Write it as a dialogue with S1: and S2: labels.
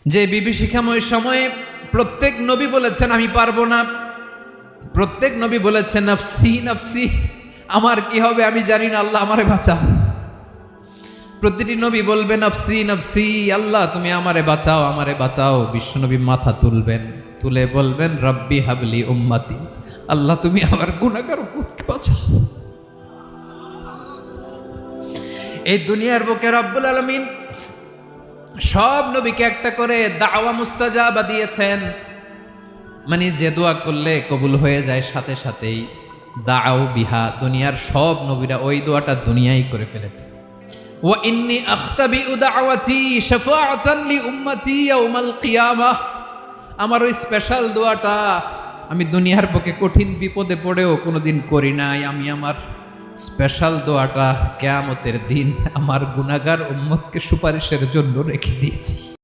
S1: যে বিভীষিকাময় সময়ে প্রত্যেক নবী বলেছেন আমি পারবো না, প্রত্যেক নবী বলেছেন নফসি নফসি, আমার কি হবে আমি জানি না, আল্লাহ আমারে বাঁচাও। প্রতিটি নবী বলবে নফসি নফসি, আল্লাহ তুমি আমারে বাঁচাও আমারে বাঁচাও। বিশ্বনবী মাথা তুলবেন, তুলে বলবেন রব্বি হাবলি উম্মতি, আল্লাহ তুমি আমার গুনাহগার উম্মতকে বাঁচাও। এই দুনিয়ার বুকে রব্বুল আলামিন সব নবীকে একটা করে দাওয়া মুস্তাজাবা দিয়েছেন, মানে যে দোয়া করলে কবুল হয়ে যায় সাথে সাথেই। দাও বিহা, দুনিয়ার সব নবীরা ওই দোয়াটা দুনিয়ায় করে ফেলেছে। ওয়া ইন্নী আখতাবিউ দাওয়াতি শাফাআতান লি উম্মতি ইয়াউমাল কিয়ামাহ, আমার ওই স্পেশাল দোয়াটা আমি দুনিয়ার বুকে কঠিন বিপদে পড়েও কোনোদিন করি নাই। আমি আমার স্পেশাল দোয়াটা কিয়ামতের দিন আমার গুনাহগার উম্মতকে সুপারিশের জন্য রেখে দিয়েছি।